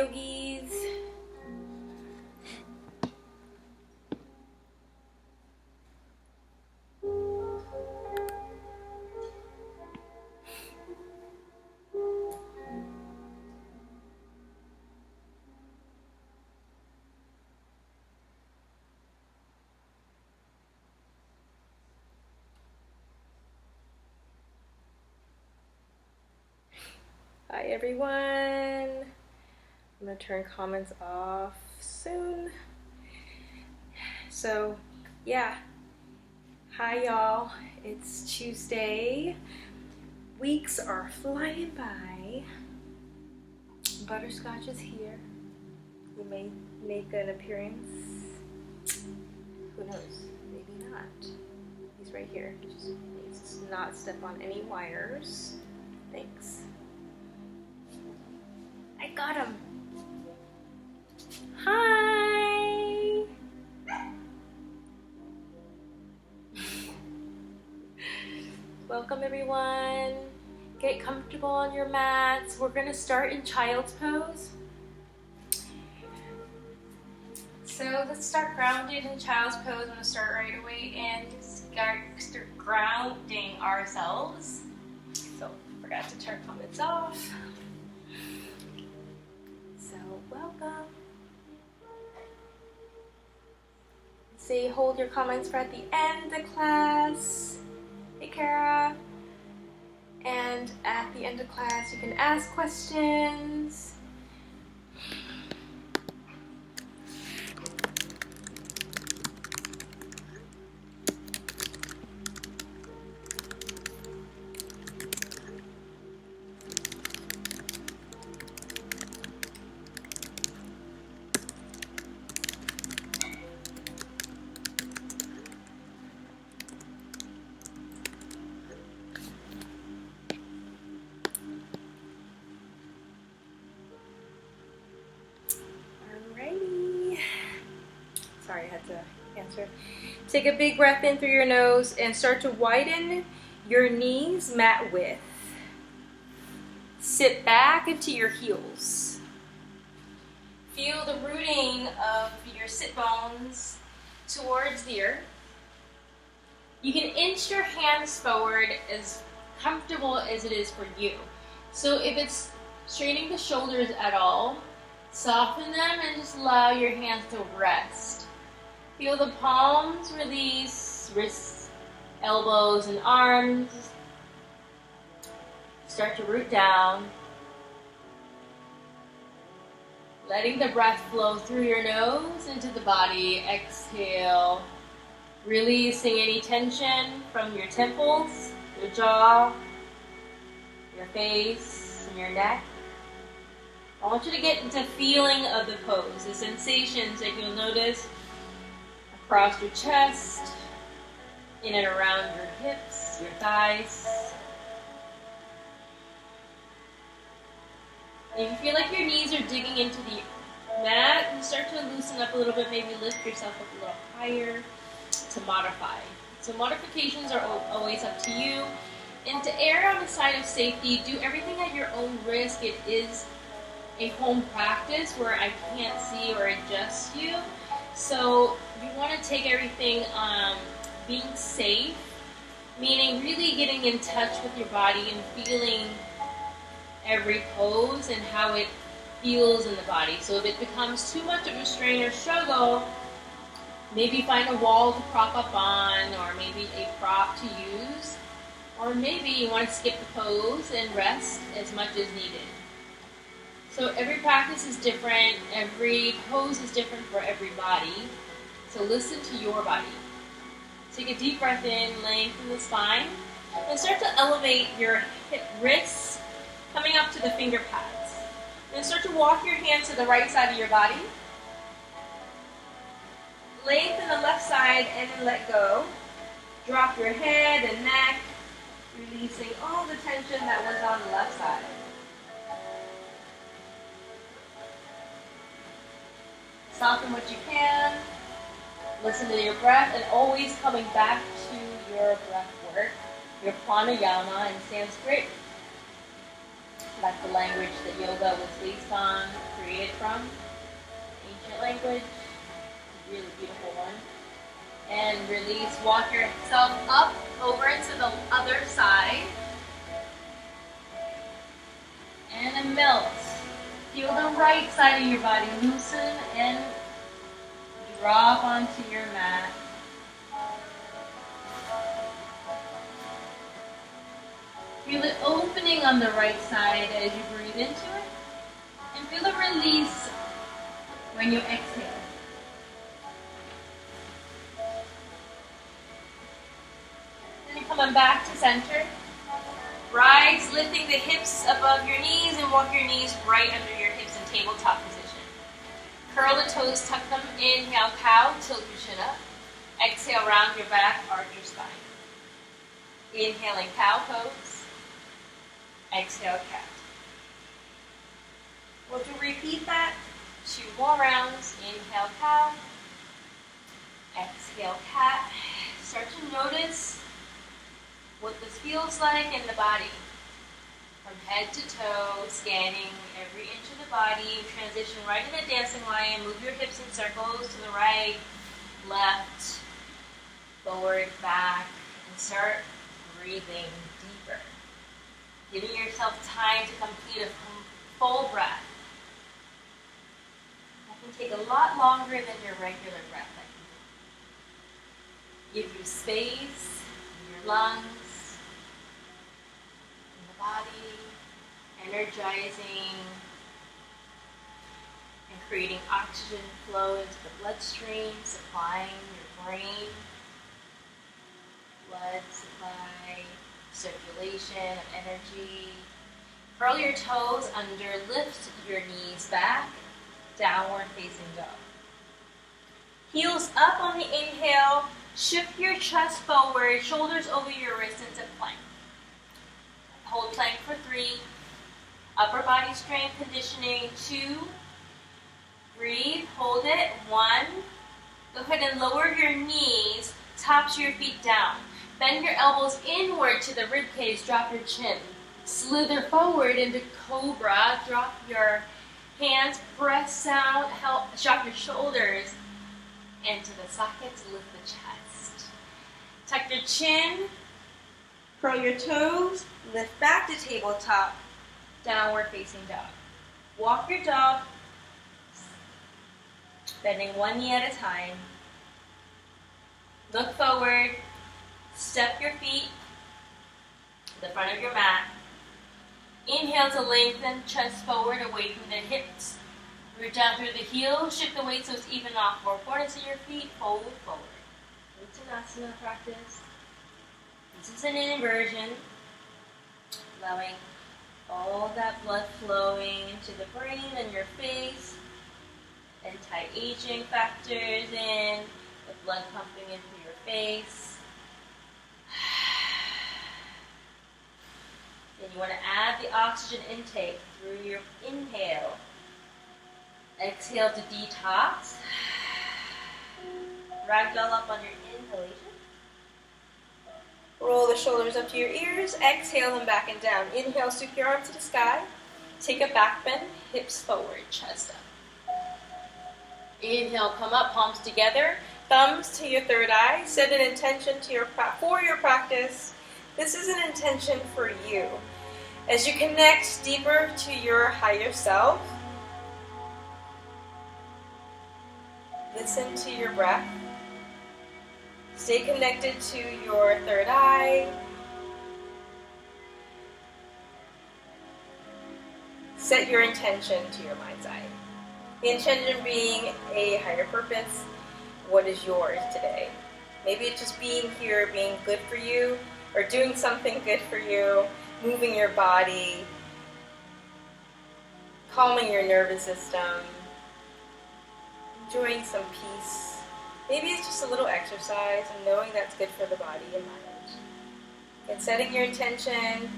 yogis. Hi everyone. I'm gonna turn comments off soon. So yeah, hi y'all. It's Tuesday. Weeks are flying by. Butterscotch is here. He may make an appearance. Who knows? Maybe not. He's right here. Just needs to not step on any wires. Thanks. I got him. Hi. Welcome everyone. Get comfortable on your mats. We're gonna start in child's pose. So let's start grounded in child's pose. I'm gonna start right away and start grounding ourselves. So forgot to turn comments off. So welcome. Say hold your comments for at the end of the class. Hey Kara. And at the end of class you can ask questions. Sorry, I had to answer. Take a big breath in through your nose and start to widen your knees mat width. Sit back into your heels. Feel the rooting of your sit bones towards the earth. You can inch your hands forward as comfortable as it is for you. So if it's straining the shoulders at all, soften them and just allow your hands to rest. Feel the palms release, wrists, elbows, and arms. Start to root down. Letting the breath flow through your nose into the body. Exhale. Releasing any tension from your temples, your jaw, your face, and your neck. I want you to get into feeling of the pose, the sensations that you'll notice across your chest, in and around your hips, your thighs. And if you feel like your knees are digging into the mat, you start to loosen up a little bit, maybe lift yourself up a little higher to modify. So modifications are always up to you. And to err on the side of safety, do everything at your own risk. It is a home practice where I can't see or adjust you. So you want to take everything being safe, meaning really getting in touch with your body and feeling every pose and how it feels in the body. So if it becomes too much of a strain or struggle, maybe find a wall to prop up on, or maybe a prop to use, or maybe you want to skip the pose and rest as much as needed. So every practice is different, every pose is different for every body. So listen to your body. Take a deep breath in, lengthen the spine, and start to elevate your hip wrists coming up to the finger pads. Then start to walk your hands to the right side of your body. Lengthen the left side and then let go. Drop your head and neck, releasing all the tension that was on the left side. Soften what you can. Listen to your breath and always coming back to your breath work, your pranayama in Sanskrit. That's the language that yoga was based on, created from. Ancient language. Really beautiful one. And release. Walk yourself up over to the other side. And then melt. Feel the right side of your body loosen and drop onto your mat. Feel it opening on the right side as you breathe into it. And feel a release when you exhale. Then you're coming back to center. Rise, lifting the hips above your knees and walk your knees right under your hips in tabletop position. Curl the toes, tuck them. Inhale, cow, tilt your chin up. Exhale, round your back, arch your spine. Inhaling cow pose. Exhale, cat. We'll repeat that 2 more rounds. Inhale, cow. Exhale, cat. Start to notice what this feels like in the body. From head to toe, scanning every inch of the body. Transition right in a dancing line. Move your hips in circles to the right, left, forward, back, and start breathing deeper. Giving yourself time to complete a full breath. That can take a lot longer than your regular breath. Give you space in your lungs, in the body, energizing and creating oxygen flow into the bloodstream, supplying your brain, blood supply, circulation of energy. Curl your toes under, lift your knees back, downward facing dog. Heels up on the inhale, shift your chest forward, shoulders over your wrists into plank. Hold plank for 3. Upper body strength conditioning, 2. Breathe, hold it, 1. Go ahead and lower your knees, tops of your feet down. Bend your elbows inward to the rib cage, drop your chin. Slither forward into cobra, drop your hands, press out, drop your shoulders into the sockets, lift the chest. Tuck your chin, curl your toes, lift back to tabletop, downward facing dog. Walk your dog, bending one knee at a time. Look forward, step your feet to the front of your mat. Inhale to lengthen chest forward away from the hips. Root down through the heels, shift the weight so it's even off 4 corners of your feet, fold forward. Uttanasana practice. This is an inversion, allowing all that blood flowing into the brain and your face. Anti-aging factors in, the blood pumping into your face. Then you want to add the oxygen intake through your inhale. Exhale to detox. Ragdoll up on your inhalation. Roll the shoulders up to your ears. Exhale them back and down. Inhale, sweep your arms to the sky. Take a back bend, hips forward, chest up. Inhale, come up, palms together. Thumbs to your third eye. Set an intention for your practice. This is an intention for you. As you connect deeper to your higher self, listen to your breath. Stay connected to your third eye. Set your intention to your mind's eye. The intention being a higher purpose. What is yours today? Maybe it's just being here, being good for you, or doing something good for you, moving your body, calming your nervous system, enjoying some peace. Maybe it's just a little exercise and knowing that's good for the body and mind. And setting your intention,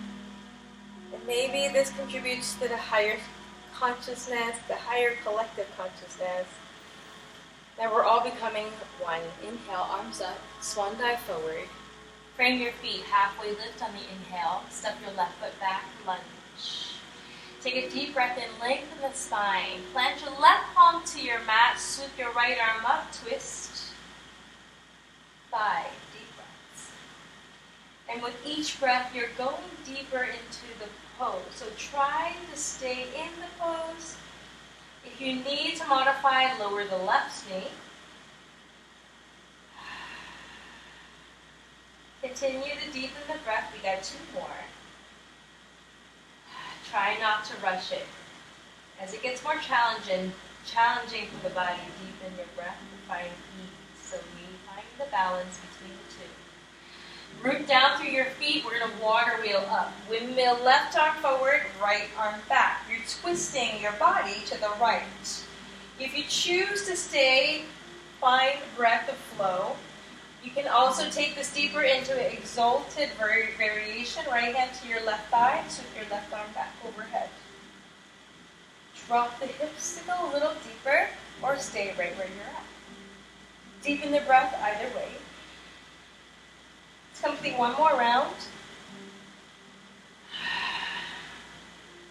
and maybe this contributes to the higher consciousness, the higher collective consciousness, that we're all becoming one. Inhale, arms up, swan dive forward. Frame your feet, halfway lift on the inhale. Step your left foot back, lunge. Take a deep breath in, lengthen the spine. Plant your left palm to your mat, swoop your right arm up, twist. 5 deep breaths. And with each breath, you're going deeper into the pose. So try to stay in the pose. If you need to modify, lower the left knee. Continue to deepen the breath. We got 2 more. Try not to rush it. As it gets more challenging for the body, deepen your breath and find ease. So we find the balance between the 2. Root down through your feet. We're going to water wheel up. Windmill, left arm forward, right arm back. You're twisting your body to the right. If you choose to stay, find breath of flow. You can also take this deeper into an exalted variation. Right hand to your left thigh, swoop your left arm back overhead. Drop the hips to go a little deeper, or stay right where you're at. Deepen the breath either way. Let's complete 1 more round.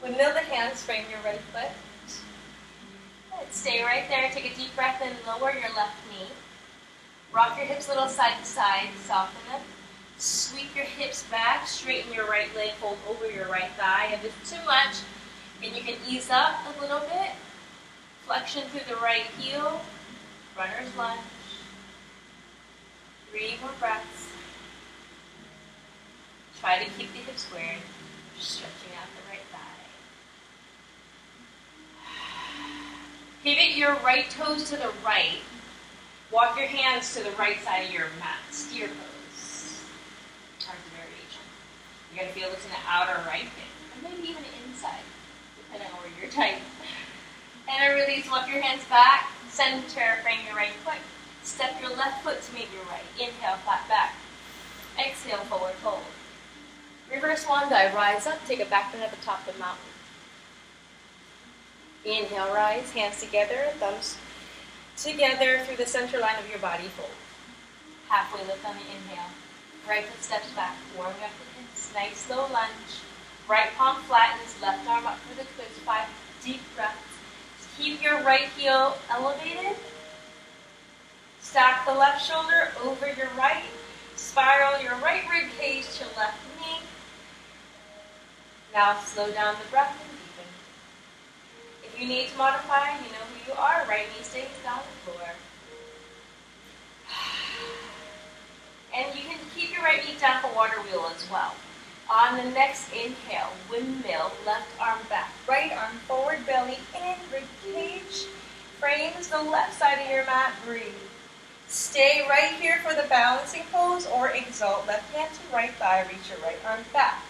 Windmill the hands, frame your right foot. Good. Stay right there. Take a deep breath and lower your left knee. Rock your hips a little side to side, soften them. Sweep your hips back, straighten your right leg, fold over your right thigh. If it's too much, and you can ease up a little bit. Flexion through the right heel, runner's lunge. 3 more breaths. Try to keep the hips squared, stretching out the right thigh. Pivot your right toes to the right. Walk your hands to the right side of your mat. Steer pose. Target variation. You're going to feel this in the outer right hip, and maybe even inside, depending on where you're tight. And a release. Walk your hands back. Center. Frame your right foot. Step your left foot to meet your right. Inhale, flat back. Exhale, forward fold. Reverse swan dive. Rise up. Take a back bend at the top of the mountain. Inhale, rise. Hands together. Thumbs together through the center line of your body, fold. Halfway lift on the inhale. Right foot steps back, warming up the hips. Nice slow lunge. Right palm flattens, left arm up for the twist. 5 deep breaths. Keep your right heel elevated. Stack the left shoulder over your right. Spiral your right rib cage to left knee. Now slow down the breath and deepen. If you need to modify, you know who you are. Right knee stays down the floor. And you can keep your right knee down for water wheel as well. On the next inhale, windmill, left arm back, right arm forward, belly in, rib cage. Frames the left side of your mat, breathe. Stay right here for the balancing pose or exalt. Left hand to right thigh, reach your right arm back.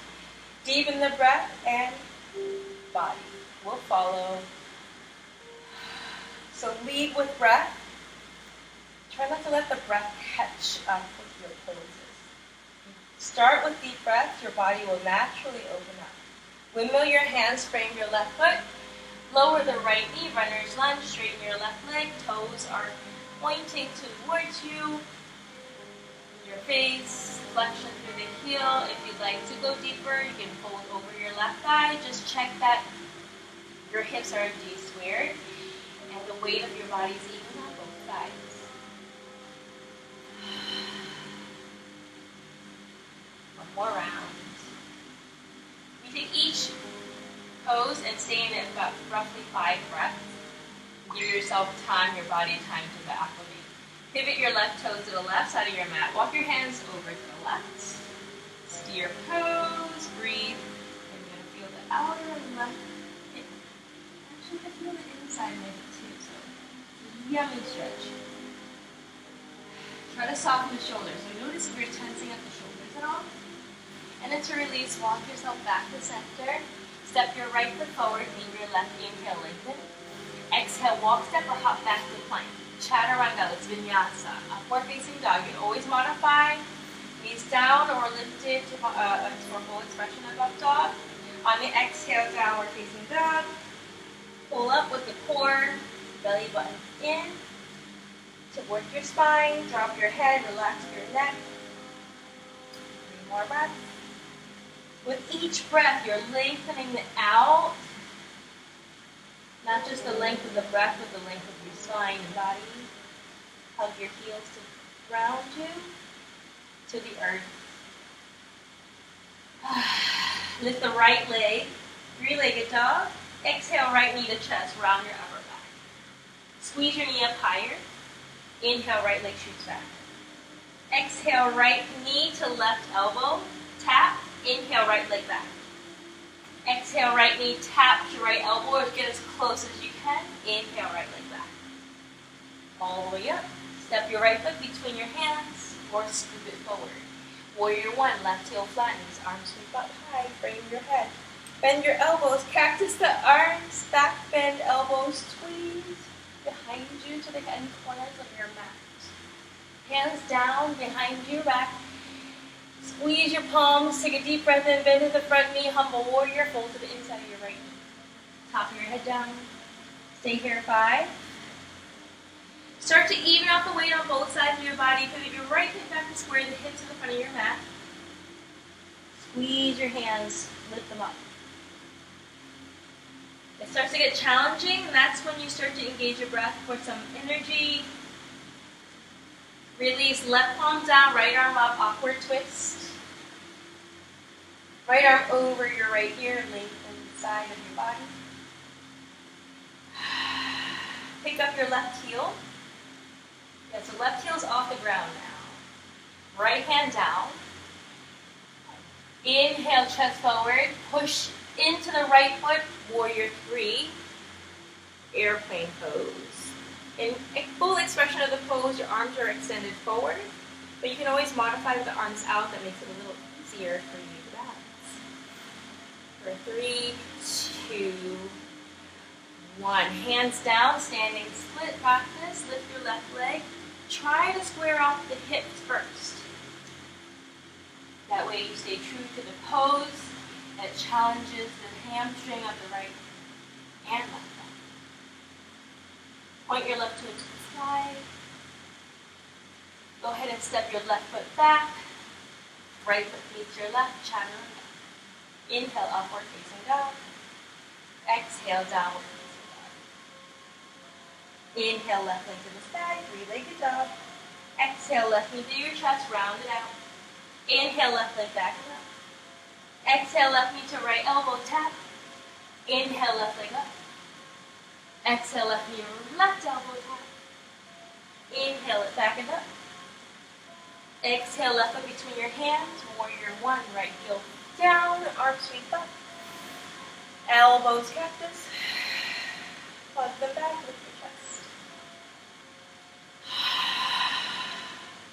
Deepen the breath and body will follow. So lead with breath. Try not to let the breath catch up with your poses. Start with deep breath. Your body will naturally open up. Windmill your hands, frame your left foot. Lower the right knee, runner's lunge. Straighten your left leg. Toes are pointing towards you. Your face, flexion through the heel. If you'd like to go deeper, you can fold over your left thigh. Just check that your hips are D-squared and the weight of your body is even on both sides. One more round. You take each pose and stay in it about roughly 5 breaths. Give yourself time, your body time to acclimate. Pivot your left toes to the left side of your mat. Walk your hands over to the left. Steer pose, breathe. And you're going to feel the outer and left hip. Actually, you can feel the inside maybe too, so yummy stretch. Try to soften the shoulders. So notice if you're tensing up the shoulders at all. And then to release, walk yourself back to center. Step your right foot forward, lean your left, inhale, lengthen. Exhale, walk, step, or hop back to plank. Chaturanga, it's vinyasa. Upward facing dog. You always modify. Knees down or lifted for full expression of up dog. On the exhale, downward facing dog. Pull up with the core, belly button in. To work your spine, drop your head, relax your neck. 3 more breaths. With each breath, you're lengthening out Not just the length of the breath, but the length of your spine and body. Hug your heels to ground you to the earth. Lift the right leg, three-legged dog. Exhale, right knee to chest, round your upper back. Squeeze your knee up higher. Inhale, right leg shoots back. Exhale, right knee to left elbow. Tap. Inhale, right leg back. Exhale, right knee, tap to right elbow, or get as close as you can. Inhale, right leg back. All the way up. Step your right foot between your hands, or scoop it forward. Warrior one, left heel flattens, arms sweep up high, frame your head. Bend your elbows, cactus the arms, back bend, elbows squeeze behind you to the end corners of your mat. Hands down behind your back. Squeeze your palms, take a deep breath in, bend to the front knee, humble warrior, fold to the inside of your right knee. Top of your head down. Stay here, 5. Start to even out the weight on both sides of your body. Pivot your right hip back to square the hips to the front of your mat. Squeeze your hands, lift them up. It starts to get challenging, and that's when you start to engage your breath for some energy. Release left palm down, right arm up, awkward twist. Right arm over your right ear, lengthen the side of your body. Pick up your left heel. Yeah, so left heel's off the ground now. Right hand down. Inhale, chest forward. Push into the right foot, warrior 3. Airplane pose. In full expression of the pose, your arms are extended forward, but you can always modify with the arms out. That makes it a little easier for you to balance. For 3, 2, 1. Hands down, standing split practice. Lift your left leg. Try to square off the hips first. That way you stay true to the pose, and it challenges the hamstring of the right and left leg. Point your left toe to the side. Go ahead and step your left foot back. Right foot meets your left, chaturanga. Inhale, upward facing dog. Exhale, downward facing dog. Inhale, left leg to the side, three-legged dog. Exhale, left knee to your chest, round it out. Inhale, left leg back and up. Exhale, left knee to right elbow, tap. Inhale, left leg up. Exhale, left knee, left elbow, tap. Inhale it back and up. Exhale, left foot between your hands. Warrior 1, right heel down, arms sweep up. Elbows cactus. Plug them back, lift your chest.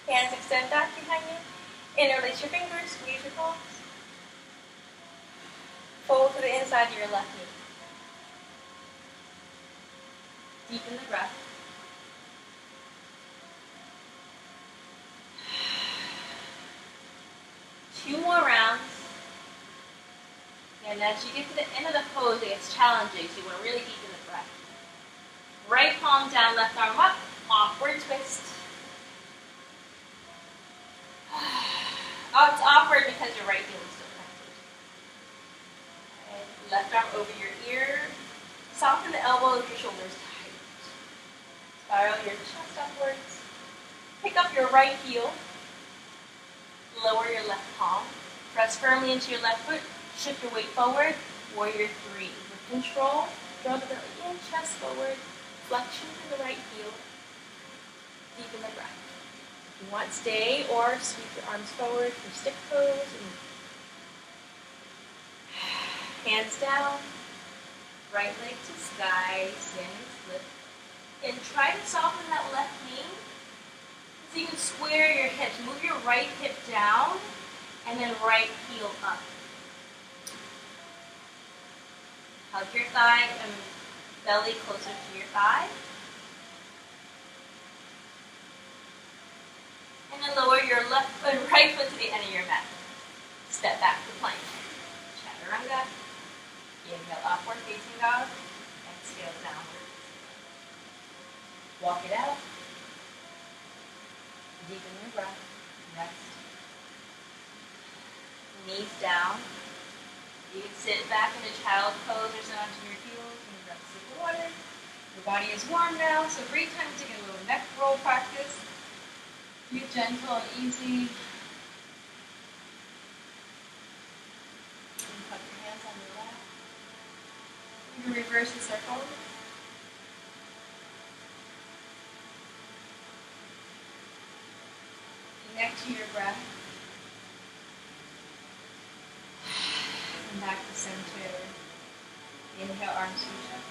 Hands extend back behind you. Interlace your fingers, squeeze your palms. Fold to the inside of your left knee. Deepen the breath. Two more rounds. And as you get to the end of the pose, it gets challenging, so you want to really deepen the breath. Right palm down, left arm up, awkward twist. Oh, it's awkward because your right heel is still connected. And left arm over your ear. Soften the elbows, your shoulders tight. Spiral your chest upwards. Pick up your right heel. Lower your left palm. Press firmly into your left foot. Shift your weight forward. Warrior 3. With control, draw the belly in, chest forward. Flexion to the right heel. Deepen the breath. If you want, stay or sweep your arms forward for stick pose. Hands down. Right leg to sky, standing split. And try to soften that left knee. So you can square your hips. Move your right hip down and then right heel up. Hug your thigh and belly closer to your thigh. And then lower your right foot to the end of your mat. Step back to plank. Chaturanga. Inhale, upward facing dog. Exhale, downward. Walk it out. Deepen your breath. Rest. Knees down. You can sit back in a child pose or sit onto your heels and grab a sip of water. Your body is warm now, so great time to get a little neck roll practice. Be gentle and easy. And put your hands on your lap. You can reverse the circle. Connect to your breath. And back to center. Inhale, arms reach up.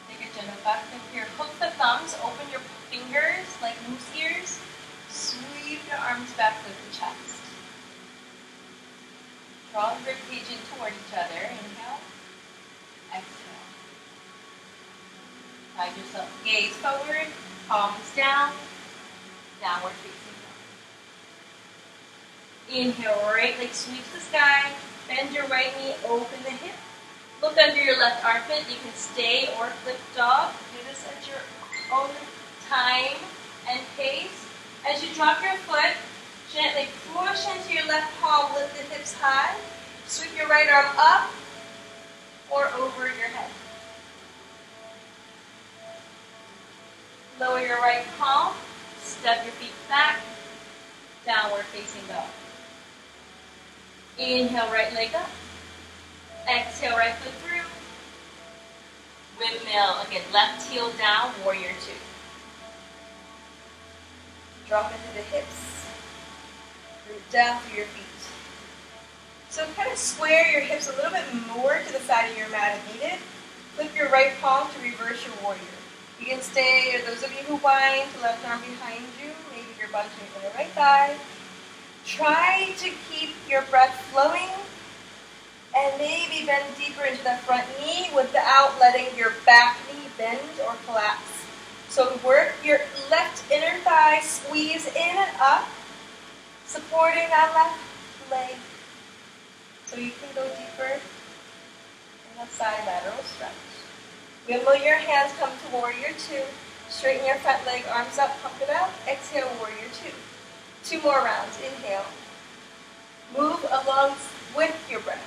Take a gentle back lift here. Hook the thumbs, open your fingers like moose ears. Sweep your arms back, lift the chest. Draw the ribcage in toward each other. Inhale. Exhale. Guide yourself. Gaze forward, palms down. Downward facing dog. Inhale, right leg sweeps the sky. Bend your right knee, open the hip. Look under your left armpit. You can stay or flip dog. Do this at your own time and pace. As you drop your foot, gently push into your left palm, lift the hips high. Sweep your right arm up or over your head. Lower your right palm. Step your feet back, downward facing dog. Inhale, right leg up. Exhale, right foot through. Windmill, again, left heel down, warrior two. Drop into the hips. Root down through your feet. So kind of square your hips a little bit more to the side of your mat if needed. Flip your right palm to reverse your warrior. You can stay, or those of you who wind, left arm behind you, maybe you're bunching for the right thigh. Try to keep your breath flowing and maybe bend deeper into the front knee without letting your back knee bend or collapse. So work your left inner thigh, squeeze in and up, supporting that left leg. So you can go deeper in the side lateral stretch. Wimble your hands, come to warrior two. Straighten your front leg, arms up, pump it out. Exhale, warrior two. 2 more rounds. Inhale. Move along with your breath.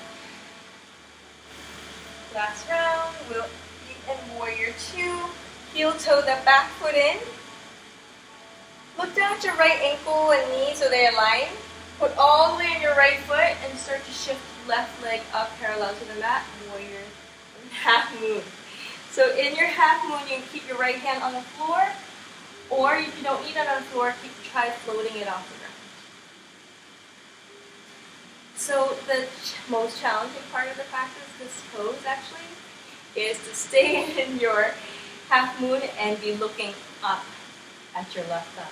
Last round. We'll be in warrior two. Heel toe the back foot in. Look down at your right ankle and knee so they align. Put all the way on your right foot and start to shift left leg up parallel to the mat. Warrior half moon. So in your half moon, you can keep your right hand on the floor, or if you don't need it on the floor, try floating it off the ground. So the most challenging part of the practice, this pose actually, is to stay in your half moon and be looking up at your left thumb.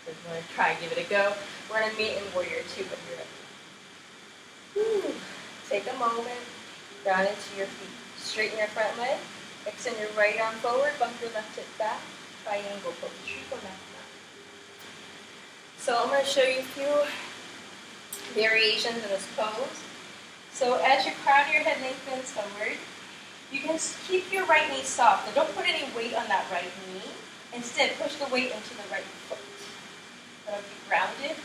So if you want to try, give it a go. We're going to meet in warrior two when you're ready. Take a moment, ground into your feet. Straighten your front leg, extend your right arm forward, bump your left hip back, triangle pose, Trikonasana. So I'm going to show you a few variations in this pose. So as your crown of your head lengthens forward, you can keep your right knee soft. Now don't put any weight on that right knee. Instead, push the weight into the right foot. That'll be grounded.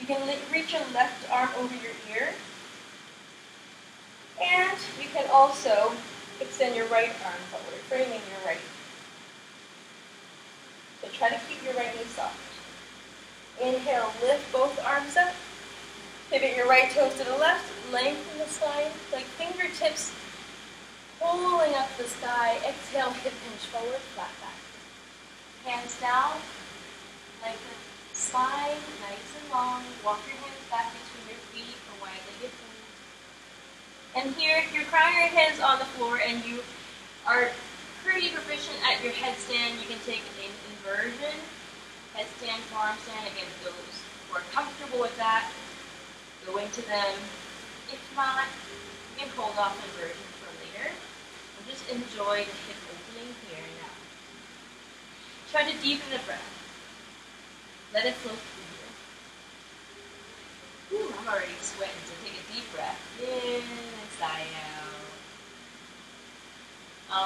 You can reach your left arm over your ear. And you can also extend your right arm forward, framing your right. So try to keep your right knee soft. Inhale, lift both arms up. Pivot your right toes to the left, lengthen the spine, like fingertips pulling up the sky. Exhale, hip hinge forward, flat back. Hands down, lengthen the spine, nice and long. Walk your hands back between your feet for wide-legged pose. And here, if your crown of your head is on the floor and you are pretty proficient at your headstand, you can take an inversion, headstand, forearm stand. Again, those who are comfortable with that, go into them. If not, you can hold off inversion for later. And just enjoy the hip opening here and now. Try to deepen the breath. Let it flow through you. Ooh, I'm already sweating, so take a deep breath. In and sigh out.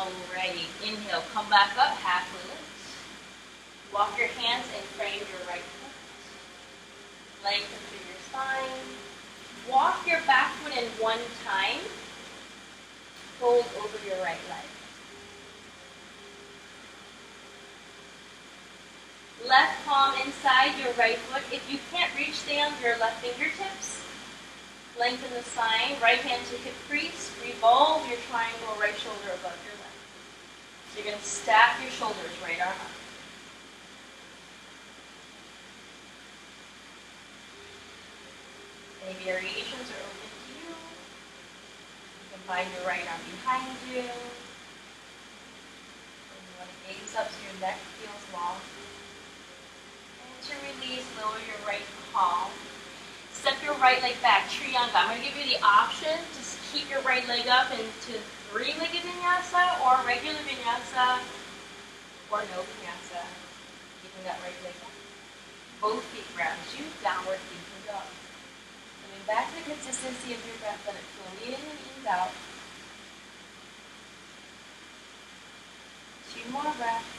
Alrighty, inhale, come back up, half lift. Walk your hands and frame your right foot. Lengthen through your spine. Walk your back foot in one time. Fold over your right leg. Left palm inside your right foot. If you can't reach down your left fingertips, lengthen the spine. Right hand to hip crease. Revolve your triangle right shoulder above your left. So you're going to stack your shoulders, right arm up. Any variations are open to you. You can find your right arm behind you. And you want to gaze up so your neck feels long. And to release, lower your right palm. Step your right leg back, Trianga. I'm going to give you the option to keep your right leg up into three-legged vinyasa or regular vinyasa or no vinyasa. Keeping that right leg up. Both feet ground you, downward facing dog. Coming back to the consistency of your breath, let it flow in and ease out. 2 more breaths.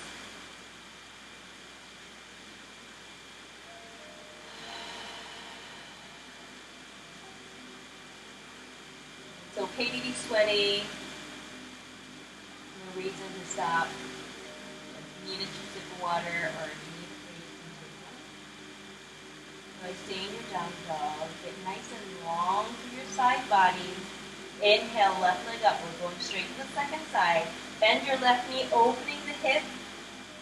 It's okay to be sweaty. No reason to stop. If you need a sip of water or if you need a break, you take one. Now stay in your down dog. Get nice and long through your side body. Inhale, left leg up. We're going straight to the second side. Bend your left knee, opening the hip.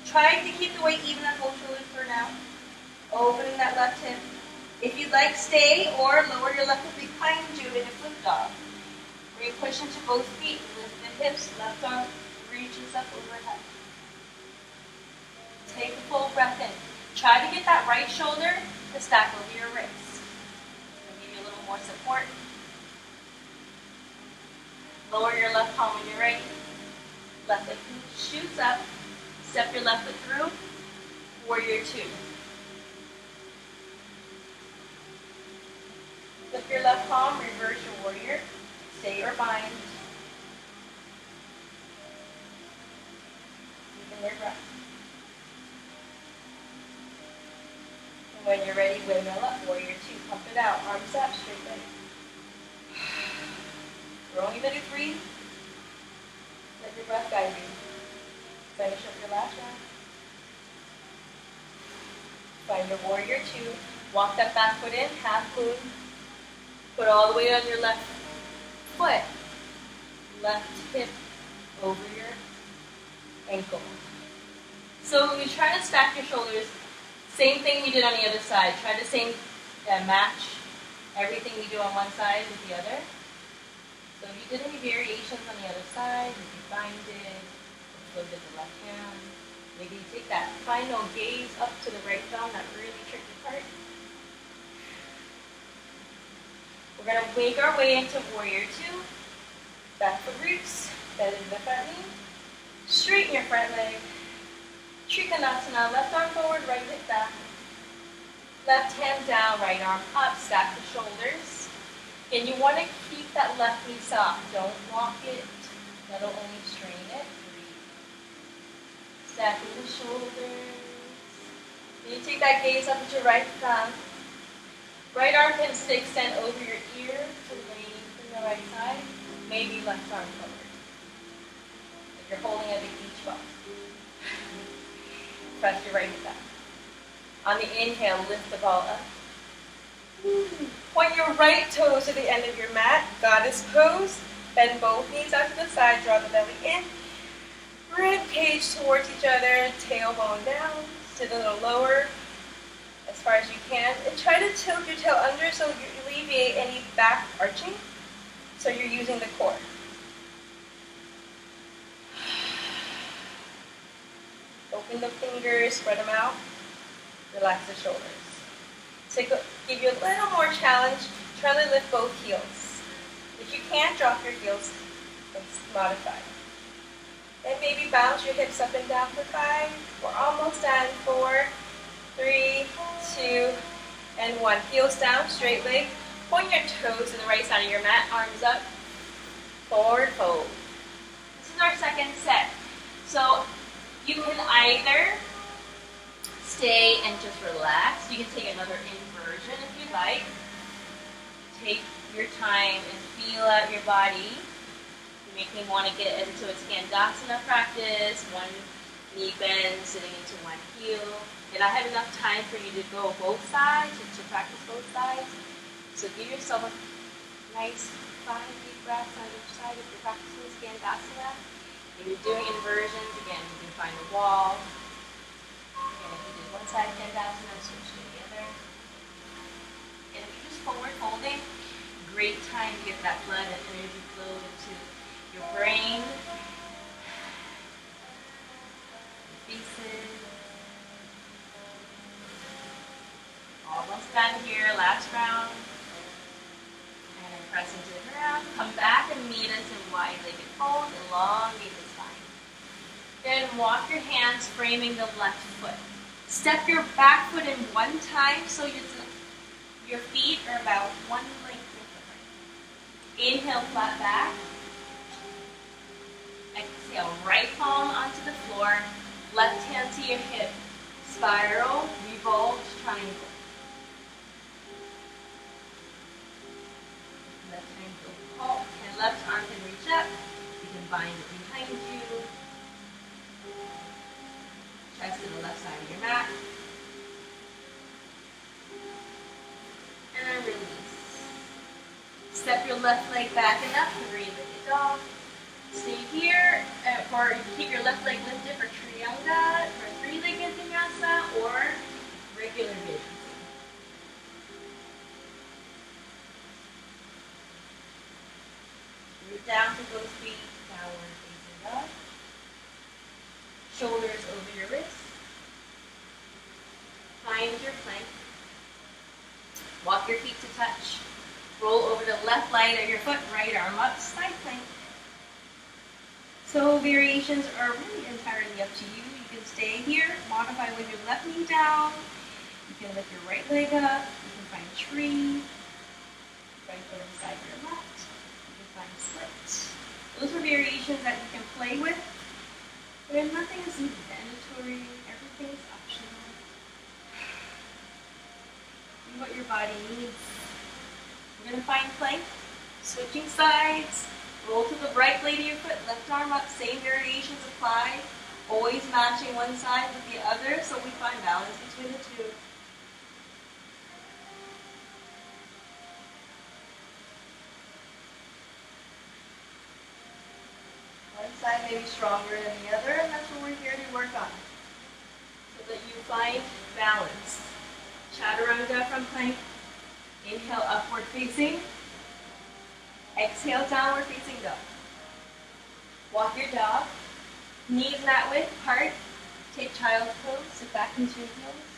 Try to keep the weight even on both shoulders for now. Opening that left hip. If you'd like, stay or lower your left hip behind you in a flip dog. Where you push into both feet, lift the hips, left arm reaches up overhead. Take a full breath in. Try to get that right shoulder to stack over your wrist. I'll give you a little more support. Lower your left palm on your right. Left leg shoots up. Step your left foot through. Warrior 2. Flip your left palm, reverse your warrior. Stay or bind. Deepen your breath. And when you're ready, windmill up. Warrior 2. Pump it out. Arms up, straight leg. We're only going to do 3. Let your breath guide you. Finish up your last round. Find your warrior 2. Walk that back foot in, half moon. Put all the weight on your left foot. Left hip over your ankle. So when you try to stack your shoulders, same thing we did on the other side. Try to match everything we do on one side with the other. So if you did any variations on the other side, if you find it, look at the left hand. Maybe you take that final gaze up to the right thumb, that really tricky part. We're going to make our way into Warrior 2. Back foot roots, bend into the front knee. Straighten your front leg. Trikonasana, left arm forward, right hip back. Left hand down, right arm up, stack the shoulders. And you want to keep that left knee soft. Don't lock it. That'll only strain it. Stacking the shoulders. And you take that gaze up at your right thumb. Right arm can stay extend over your ear to lengthen the right side. Maybe left arm forward. If you're holding at the beach ball. Press your right hip back. On the inhale, lift the ball up. Point your right toes to the end of your mat. Goddess pose. Bend both knees out to the side. Draw the belly in. Rib cage towards each other. Tailbone down. Sit a little lower as far as you can. And try to tilt your tail under so you alleviate any back arching. So you're using the core. Open the fingers. Spread them out. Relax the shoulders. So give you a little more challenge. Try to lift both heels. If you can't, drop your heels and modify. And maybe bounce your hips up and down for 5. We're almost done. 4, 3, 2, and 1. Heels down, straight leg. Point your toes to the right side of your mat. Arms up. Forward fold. This is our second set. So you can either stay and just relax. You can take another inversion if you like. take your time and feel out your body. You make me want to get into a Skandasana practice, one knee bend, sitting into one heel. And I have enough time for you to go both sides, to practice both sides. So give yourself a nice 5 deep breaths on each side if you're practicing Skandasana. If you're doing inversions, again, you can find a wall. Again, if you did one side Skandasana, switch to the other. And if you're just forward folding, great time to get that blood and energy flow into your brain, your faces. Almost done here, last round. And then press into the ground. Come back and meet us in wide-legged fold, elongate the spine. Then walk your hands framing the left foot. Step your back foot in one time so your feet are about one length apart. Inhale, flat back. Exhale, right palm onto the floor. Left hand to your hip. Spiral, revolve, triangle. Left hand go halt, and left arm can reach up. You can bind it behind you. Chest to the left side of your mat. And then release. Step your left leg back and up, three-legged dog. Stay here, or you keep your left leg lifted for Trianga, for three-legged vinyasa, or regular vinyasa. Root down to both feet, downward facing dog. Shoulders over your wrists. Find your plank. Walk your feet to touch. Roll over the left leg of your foot, right arm up, side plank. So variations are really entirely up to you. You can stay here, modify with your left knee down. You can lift your right leg up. You can find tree. Right foot on the side of your left. You can find split. Those are variations that you can play with. But nothing is mandatory. Everything is optional. Do what your body needs. We're going to find plank. Switching sides. Roll to the right blade of your foot, left arm up, same variations apply. Always matching one side with the other so we find balance between the two. One side may be stronger than the other, and that's what we're here to work on. So that you find balance. Chaturanga from plank. Inhale, upward facing. Exhale, downward facing dog. Walk your dog. Knees mat width, apart. Take child's pose. Sit back into your heels.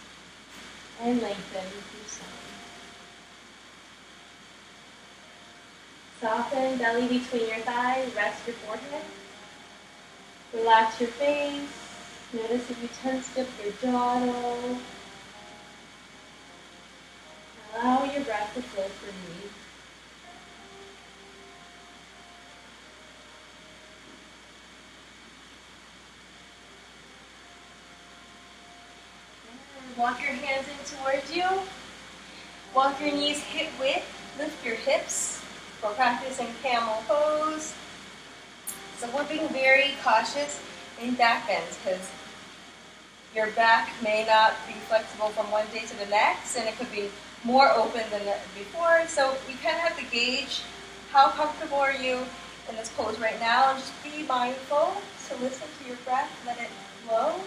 And lengthen through side. Soften belly between your thighs. Rest your forehead. Relax your face. Notice if you tense up your jaw at all. Allow your breath to flow freely. Walk your hands in towards you. Walk your knees hip width. Lift your hips. We're practicing camel pose. So we're being very cautious in back bends because your back may not be flexible from one day to the next, and it could be more open than before. So you kind of have to gauge how comfortable are you in this pose right now, and just be mindful to listen to your breath, let it flow.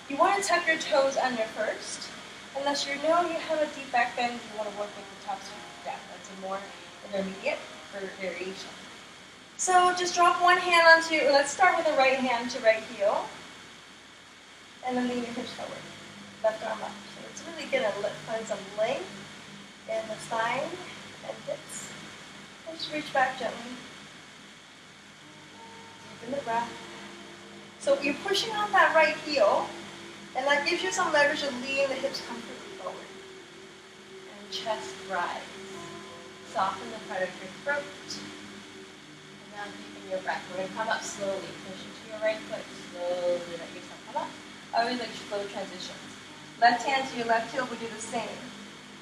You want to tuck your toes under first. Unless you know you have a deep back bend, you want to work with the tops of your down. That's a more intermediate variation. So just drop one hand onto, let's start with the right hand to right heel. And then lean your hips forward. Left arm up. So it's really going to find some length in the spine and hips. And just reach back gently. Deepen the breath. So you're pushing on that right heel. And that gives you some leverage to lean the hips comfortably forward. And chest rise. Soften the part of your throat. And now deepen your breath. We're going to come up slowly. Push into your right foot. Slowly let yourself come up. I always like slow transitions. Left hand to your left heel, we do the same.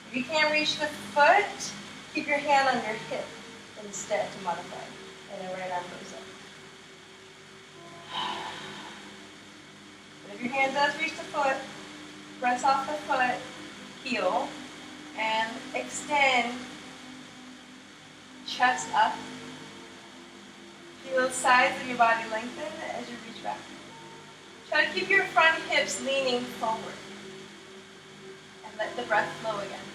If you can't reach the foot, Keep your hand on your hip instead to modify. And then right arm goes up. But if your hand does reach the foot, press off the foot, heel, and extend, chest up. Feel the sides of your body lengthen as you reach back. Try to keep your front hips leaning forward. And let the breath flow again.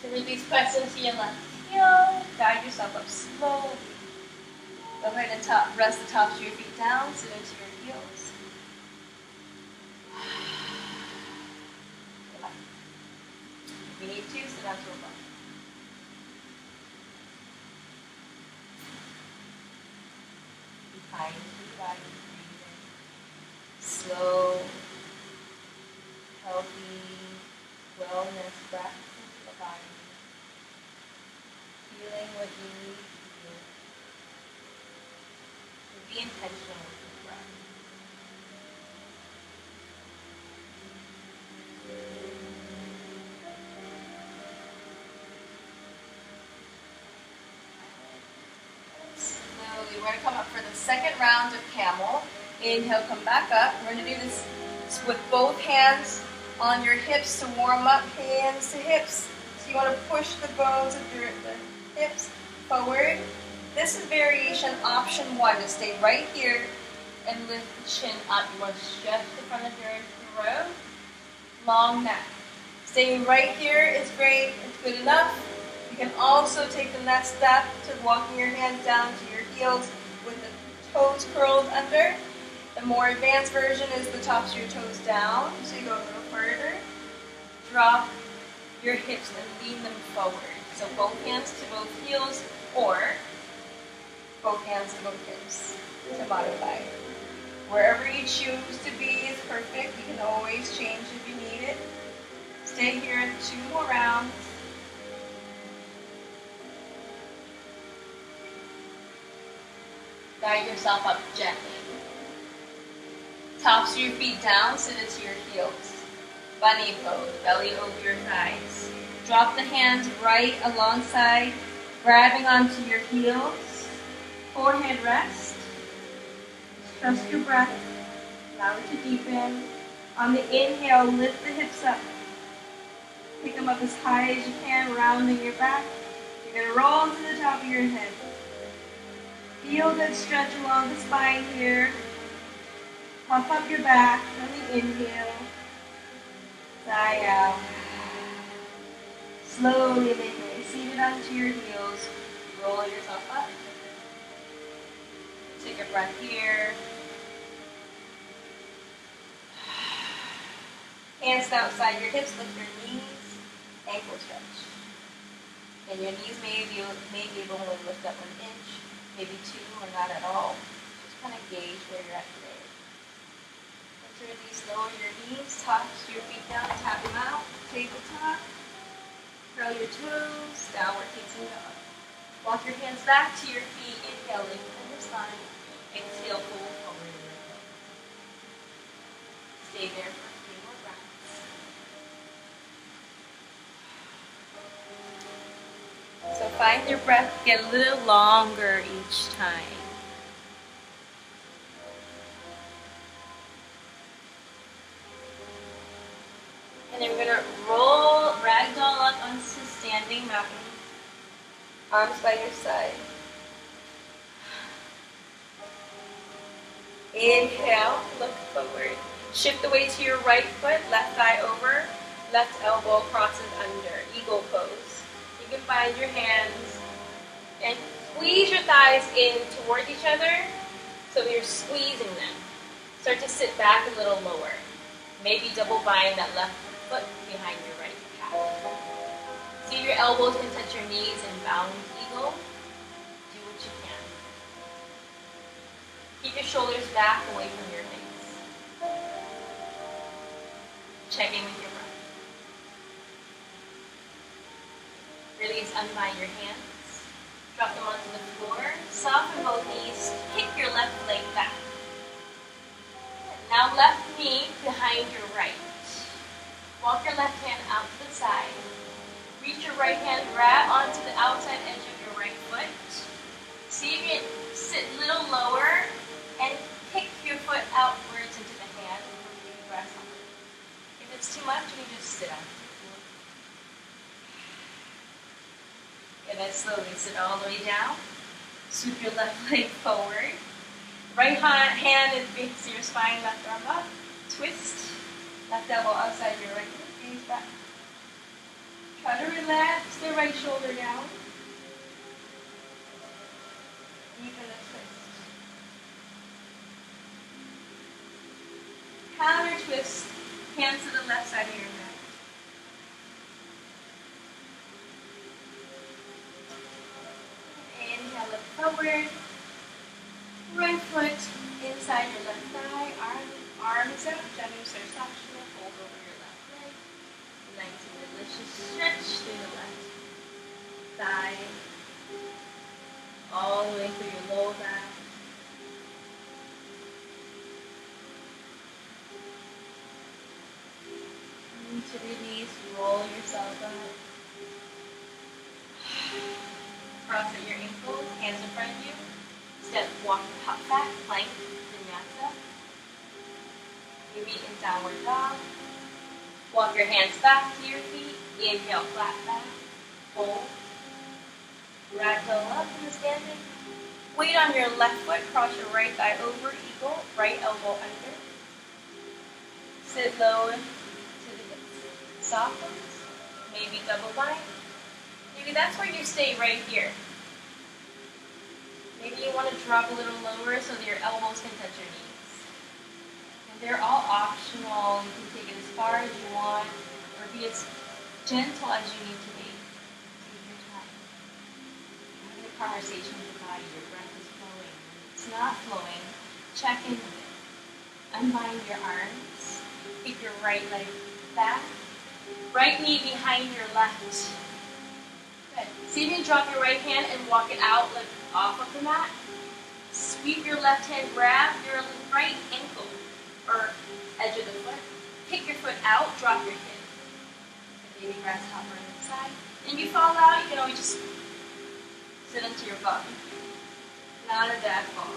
To release, press into your left heel. Guide yourself up slowly. Go ahead and rest the tops of your feet down, sit into your heels. Relax. If you need to, sit onto a ball. Be kind to the body, breathing. Slow, healthy wellness breath into the body. Feeling what you need to feel. Be intentional with your breath. Slowly, we're going to come up for the second round of camel. Inhale, come back up. We're going to do this with both hands on your hips to warm up, hands to hips. So you want to push the bones of the hips forward. This is variation option 1, to stay right here and lift the chin up. You want to stretch the front of your throat, long neck. Staying right here is great, it's good enough. You can also take the next step to walking your hands down to your heels with the toes curled under. The more advanced version is the tops of your toes down, so you go a little further. Drop your hips and lean them forward. So both hands to both heels, or both hands to both hips to modify. Wherever you choose to be is perfect. You can always change if you need it. Stay here 2 more rounds. Guide yourself up gently. Tops of your feet down, sit into your heels. Bunny pose, belly over your thighs. Drop the hands right alongside, grabbing onto your heels. Forehead rest. Trust your breath. Allow it to deepen. On the inhale, lift the hips up. Pick them up as high as you can, rounding your back. You're going to roll to the top of your head. Feel that stretch along the spine here. Puff up your back on the inhale. Sigh out. Slowly make way. Seated onto your heels. Roll yourself up. Take a breath here. Hands outside your hips, lift your knees, ankle stretch. And your knees may be able to lift up 1 inch, maybe 2, or not at all. Just kind of gauge where you're at today. Once you release, lower your knees, toss your feet down, tap them out, tabletop. Curl your toes, downward facing dog. Walk your hands back to your feet, inhale, lengthen your spine. Exhale, pull forward. Stay there for 3 more breaths. So find your breath get a little longer each time. And then we're going to roll ragdoll up onto standing mountain. Arms by your side. Inhale, look forward. Shift the weight to your right foot, left thigh over, left elbow crosses under, eagle pose. You can find your hands and squeeze your thighs in toward each other so you're squeezing them. Start to sit back a little lower. Maybe double bind that left foot behind your right calf. See your elbows can touch your knees in bound eagle. Do what you can. Keep your shoulders back away from your hips. Check in with your breath. Release, unbind your hands. Drop them onto the floor. Soften both knees. Kick your left leg back. Now left knee behind your right. Walk your left hand out to the side. Reach your right hand, grab onto the outside edge of your right foot. See if you can sit a little lower and kick your foot outwards into the hand for baby grasshopper. If it's too much, you can just sit on it. And then slowly sit all the way down. Sweep your left leg forward. Right hand is facing to your spine, left arm up. Twist. Left elbow outside your right foot. Gaze back. Try to relax the right shoulder down. Deepen the twist. Counter twist. Hands to the left side of your mat. Inhale, look forward. Right foot inside your left thigh. Arms out. Janu Sirsasana. Hold over your left leg. Nice and delicious stretch through the left thigh. All the way through your low back. And to release, roll yourself up. Cross at your ankles, hands in front of you. Step, walk, hop back, plank, vinyasa. Maybe in downward dog. Walk your hands back to your feet. Inhale, flat back. Hold. Ragdoll up in the standing. Weight on your left foot. Cross your right thigh over. Eagle. Right elbow under. Sit low to the hips. Soften. Maybe double bind. Maybe that's where you stay right here. Maybe you want to drop a little lower so that your elbows can touch your knees. And they're all optional. You can take it as far as you want or be as gentle as you need to be. Take your time. Having a conversation with your body. Your breath is flowing. When it's not flowing, check in with it. Unbind your arms. Keep your right leg back. Right knee behind your left. Good. See if you can drop your right hand and walk it out, like off of the mat. Sweep your left hand, grab your right ankle or edge of the foot. Kick your foot out, drop your hip. Baby grasshopper on the side. And if you fall out, you can always just sit into your bum. Not a bad fall.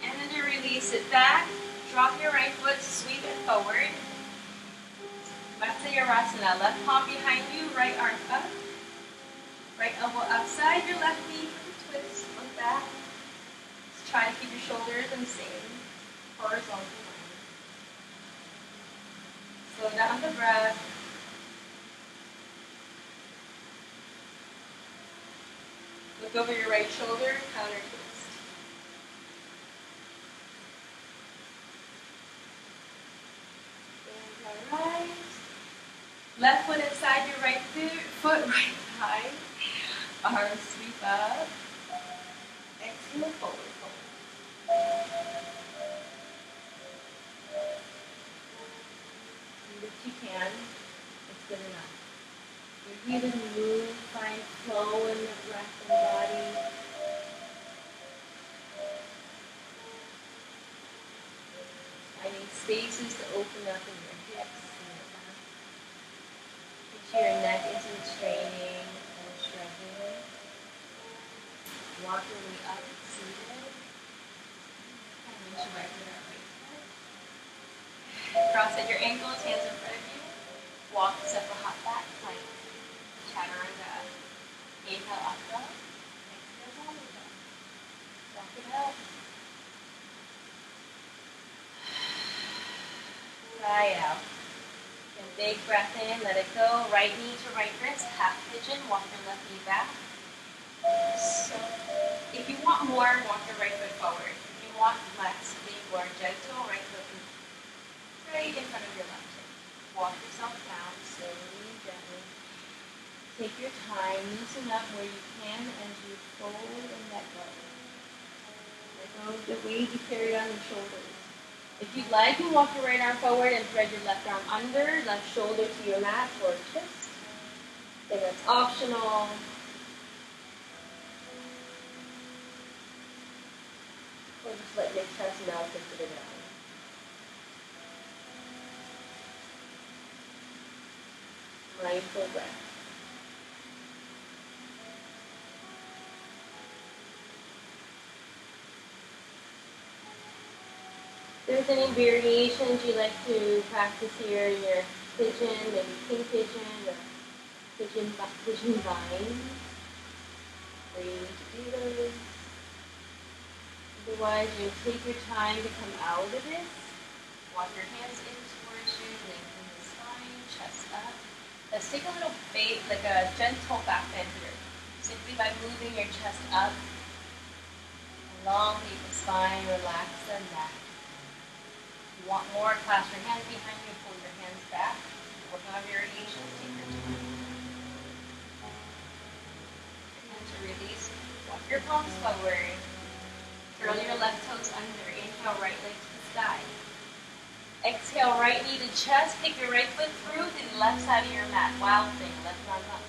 And then to release it back, drop your right foot, sweep it forward. Matsuyarasana, left palm behind you, right arm up. Right elbow outside your left knee for the twist. Look back. Just try to keep your shoulders in the same horizontal line. Slow down the breath. Look over your right shoulder, counter twist. Inhale, rise. Left foot inside your right foot, right thigh. Arms sweep up. Exhale, forward fold. Do what you can. It's good enough. You're here to move, find flow in the breath and body. Finding spaces to open up in your hips and your back. Picture your neck isn't straining or stretching. Walk your way up, seated. And reach your right foot up, right foot. Cross at your ankles, hands in front of you. Walk, step a hop back, plank. Chaturanga. Inhale, up dog. Exhale, down dog. Walk it out. Try out. And big breath in, let it go. Right knee to right wrist, half pigeon. Walk your left knee back. So, if you want more, walk your right foot forward. If you want less, be more gentle. Right foot right in front of your left hip. Walk yourself down slowly and gently. Take your time, loosen up where you can as you fold and let go. Let go of the weight you carry on your shoulders. If you'd like, you can walk your right arm forward and thread your left arm under, left shoulder to your mat or twist. Then that's optional. Or just let your chest melt into the ground. Mindful breath. If there's any variations you like to practice here in your pigeon, maybe king pigeon or pigeon vine, free to do those. Otherwise, you take your time to come out of this. Walk your hands in towards you, lengthen the spine, chest up. Let's take a little bait, like a gentle back bend here. Simply by moving your chest up, elongate the spine, relax the neck. If you want more, clasp your hands behind you, pull your hands back. Working on variations, take your time. And to release, walk your palms forward. Curl your left toes under. Inhale, right leg to the sky. Exhale, right knee to chest. Pick your right foot through the left side of your mat. Wild thing, left arm up.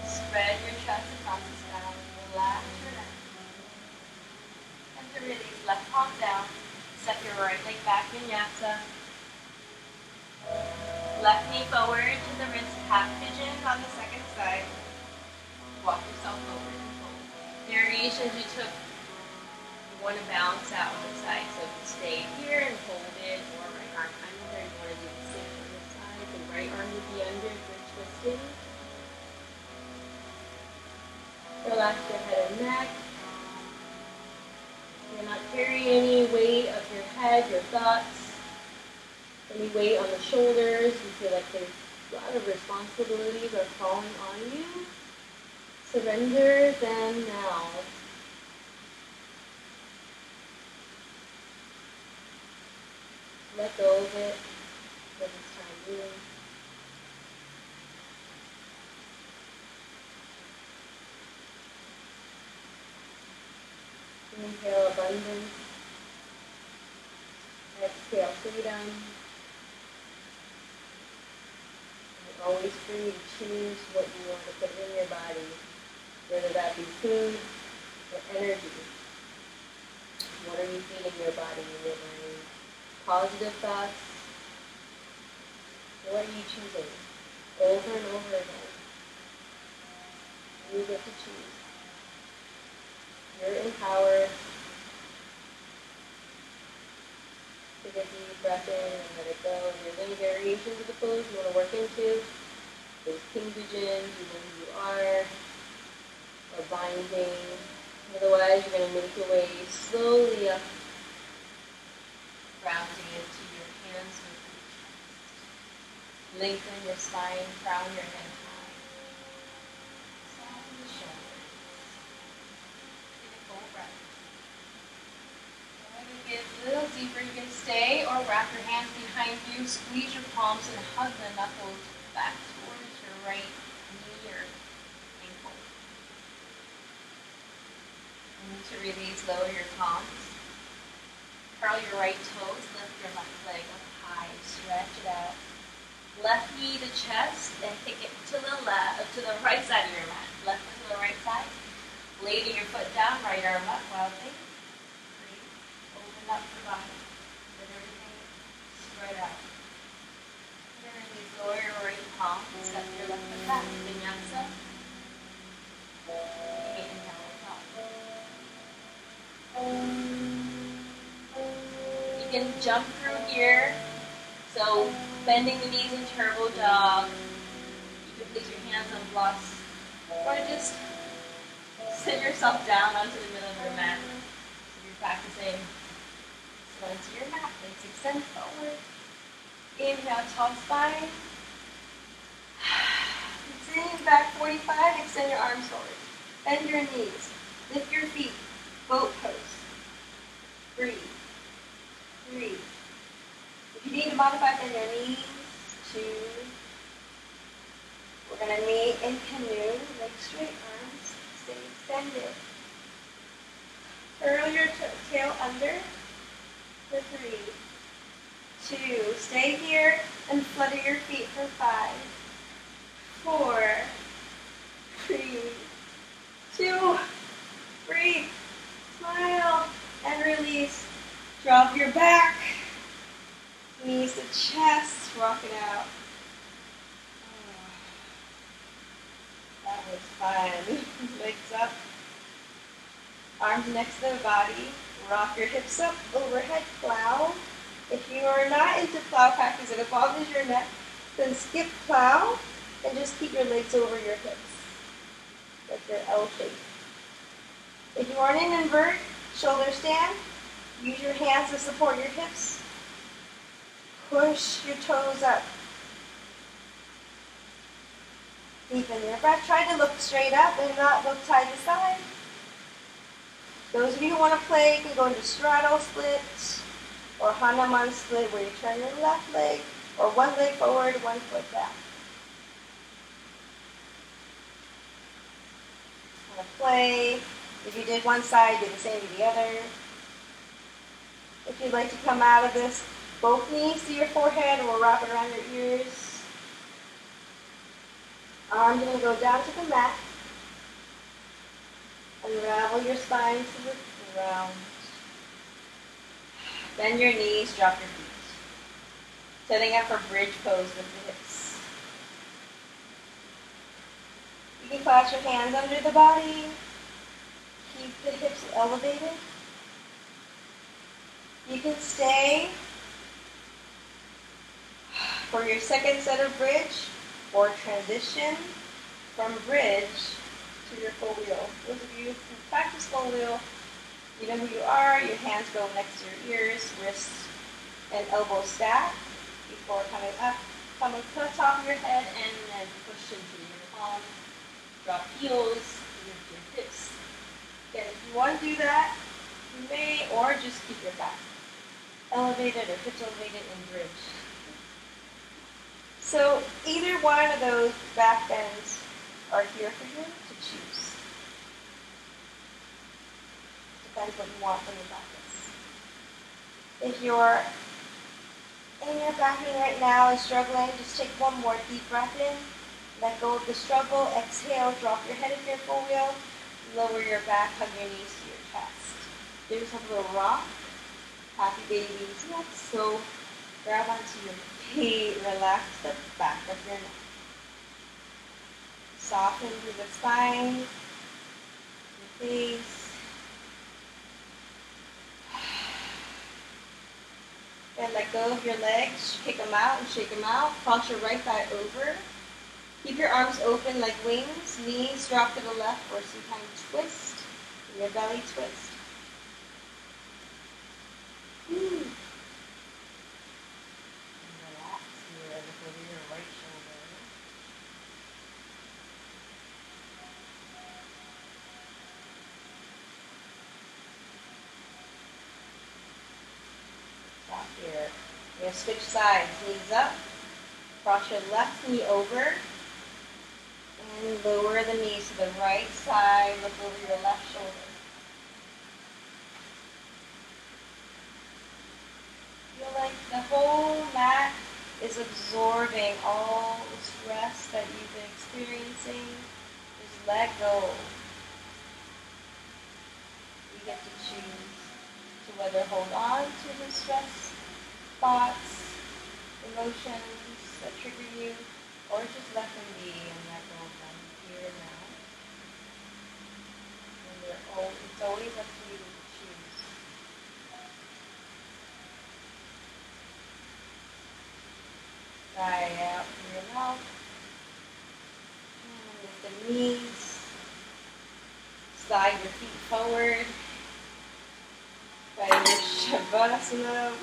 Spread your chest across the sky. Relax your neck. And to release, left palm down. Step your right leg back, vinyasa. Left knee forward to the wrist, half pigeon on the second side. Walk yourself over and hold. Variations you took, you want to bounce out on the side. So if you stay here and hold it, or right arm under, you want to do the same on the side. The right arm would be under if you're twisting. Relax your head and neck. You're not carrying any weight of your head, your thoughts, any weight on the shoulders. You feel like there's a lot of responsibilities are falling on you. Surrender them now. Let go of it for this time being. Inhale abundance. Exhale freedom. You're always free to choose what you want to put in your body, whether that be food or energy. What are you feeding your body and your mind? Positive thoughts. What are you choosing? Over and over again. You get to choose. You're empowered. Take a deep breath in and let it go. If there's any variations of the pose you want to work into, those king pigeons, you know who you are, or binding. Otherwise, you're going to make your way slowly up, grounding into your hands with your chest. Lengthen your spine, crown your head high. Soften the shoulders. Full breath. When you get a little deeper, you can stay or wrap your hands behind you, squeeze your palms and hug the knuckles back towards your right knee or ankle. And to release, lower your palms. Curl your right toes, lift your left leg up high, stretch it out. Left knee to chest, and take it to the left, to the right side of your mat. Left foot to the right side. Laying your foot down, right arm up, wild thing. Breathe. Open up your body. Let everything spread out. And then release, lower your right palm, and step your left foot back. Vinyasa. Inhale, top. You can jump through here. So bending the knees in turbo dog. You can place your hands on blocks, or just sit yourself down onto the middle of your mat. So you're practicing onto your mat. Legs extend forward. Inhale, tall spine. Sitting back 45, extend your arms forward. Bend your knees. Lift your feet. Boat pose. Breathe. Breathe. If you need to modify, bend your knees. 2. We're going to meet in canoe. Legs straight, arms stay extended. Curl your tail under for 3. 2. Stay here and flutter your feet for 5. 4. 3. 2. Breathe. Smile and release. Drop your back. Knees to chest. Rock it out. It's fun. Legs up. Arms next to the body. Rock your hips up. Overhead plow. If you are not into plow practice and it bothers your neck, then skip plow and just keep your legs over your hips. Like your L shape. If you aren't in invert, shoulder stand, use your hands to support your hips. Push your toes up. Deepen your breath. Try to look straight up and not look side to side. Those of you who want to play can go into straddle split or Hanuman split where you turn your left leg or one leg forward, one foot back. Want to play. If you did one side, do the same to the other. If you'd like to come out of this, both knees to your forehead or wrap it around your ears. Arms going to go down to the mat. Unravel your spine to the ground. Bend your knees, drop your feet. Setting up for bridge pose with the hips. You can clasp your hands under the body. Keep the hips elevated. You can stay for your second set of bridge or transition from bridge to your full wheel. Those of you who practice full wheel, you know who you are. Your hands go next to your ears, wrists and elbows stack before coming up. Come to the top of your head and then push into your palm. Drop heels, lift your hips. Again, if you want to do that, you may, or just keep your back elevated or hips elevated in bridge. So either one of those back bends are here for you to choose. Depends what you want from your practice. If you're in your backing right now and struggling, just take one more deep breath in. Let go of the struggle. Exhale, drop your head into your full wheel. Lower your back, hug your knees to your chest. Give yourself a little rock. Happy babies. Next. So grab onto your feet. Relax the back of your neck. Soften through the spine, your face. And let go of your legs. Kick them out and shake them out. Cross your right thigh over. Keep your arms open like wings. Knees drop to the left or sometimes twist. Your belly twist. And relax here and look over your right shoulder. Stop here. You're going to switch sides. Knees up. Cross your left knee over. And lower the knees to the right side. Look over your left shoulder. Feel like the whole mat is absorbing all the stress that you've been experiencing. Just let go. You get to choose to whether hold on to the stress, thoughts, emotions that trigger you, or just let them be and let go of them here and now. And it's always up to you to choose. Sigh out through your mouth. And lift the knees. Slide your feet forward. Try your Shavasana.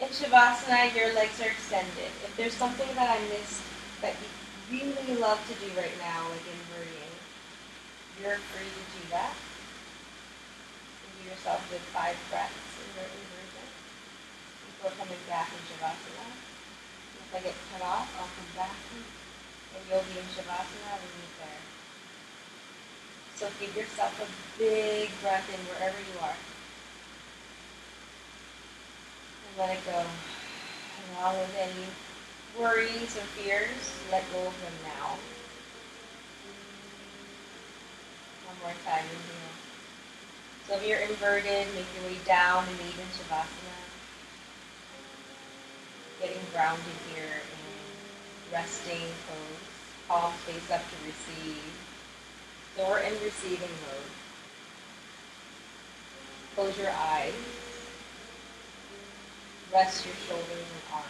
In Shavasana, your legs are extended. If there's something that I missed that you really love to do right now, like inverting, you're free to do that. And give yourself a good 5 breaths in your inversion before coming back in Shavasana. If I get cut off, I'll come back and you'll be in Shavasana and meet there. So give yourself a big breath in wherever you are. Let it go. And along with any worries or fears, let go of them now. One more time. Inhale. So if you're inverted, make your way down and meet in Shavasana. Getting grounded here in resting pose. Palms face up to receive. So we're in receiving mode. Close your eyes. Rest your shoulders and arms.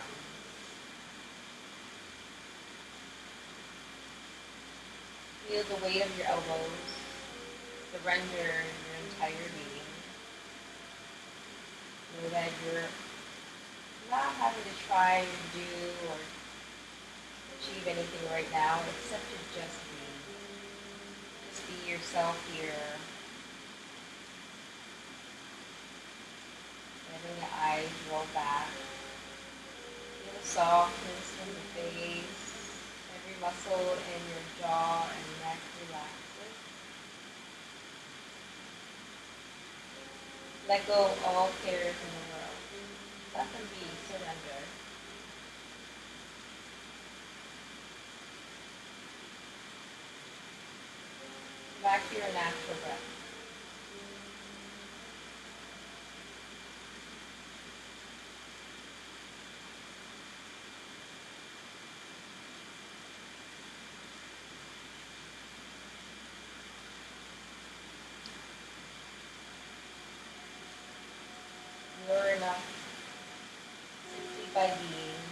Feel the weight of your elbows. Surrender your entire being. Know that you're not having to try or do or achieve anything right now except to just be. Just be yourself here. Letting the eyes roll back. Feel the softness in the face. Every muscle in your jaw and neck relaxes. Let go of all cares in the world. Let them be. Surrender. Back to your natural breath. You're enough. Succeed by being.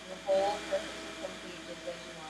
You're whole, perfect, and complete just as you are.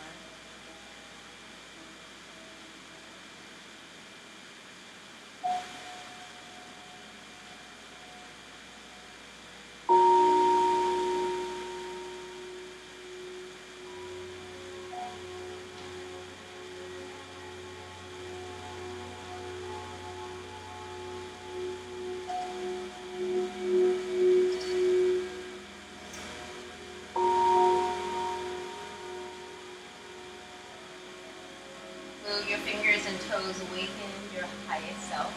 Move your fingers and toes, awaken your highest self,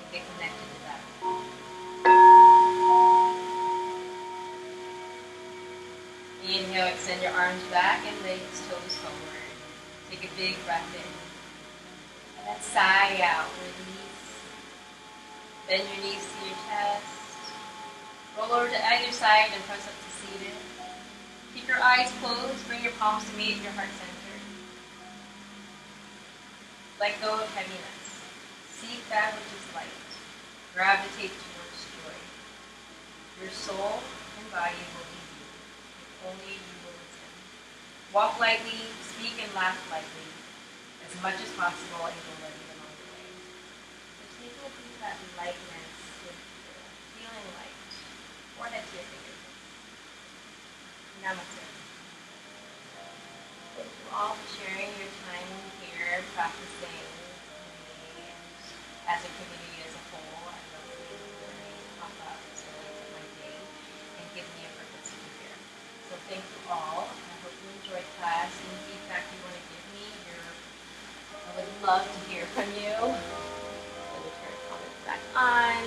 and get connected to that. Inhale, extend your arms back and legs, toes forward. Take a big breath in. And then sigh out, release. Bend your knees to your chest. Roll over to either side and press up to seated. Keep your eyes closed, bring your palms to meet your heart center. Let go of heaviness. Seek that which is light. Gravitate towards joy. Your soul and body will lead you. If only you will listen. Walk lightly, speak and laugh lightly, as much as possible, and go ready along the way. So take a look at that lightness with feeling light. Forehead to your fingertips. Namaste. Thank you all for sharing your time here, practicing, and as a community as a whole. I love seeing learning pop up so late in my day and give me a purpose to be here. So thank you all. I hope you enjoyed class. Any feedback you want to give me, I would love to hear from you. Let me turn comments back on.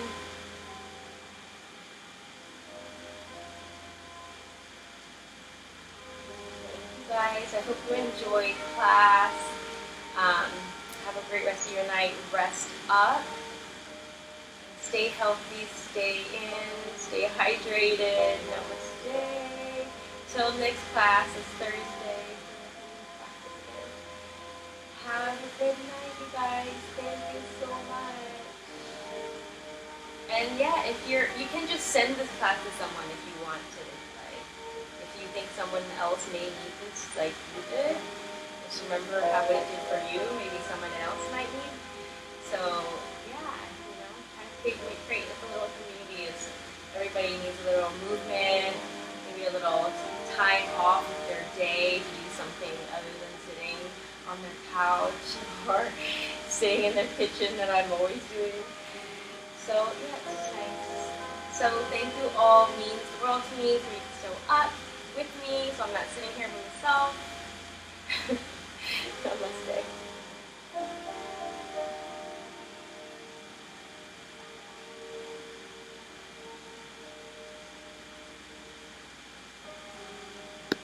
Guys, I hope you enjoyed class. Have a great rest of your night. Rest up. Stay healthy. Stay in. Stay hydrated. Namaste. Till next class is Thursday. Have a good night, you guys. Thank you so much. And yeah, if you can just send this class to someone if you want to. You think someone else may need this like you did. Just remember how what it did for you, maybe someone else might need. So yeah, trying to create a little community is everybody needs a little movement, maybe a little time off of their day to do something other than sitting on their couch or sitting in their kitchen that I'm always doing. So yeah, it's nice. So thank you all, means the world to me for you to show up with me, so I'm not sitting here by myself. Namaste.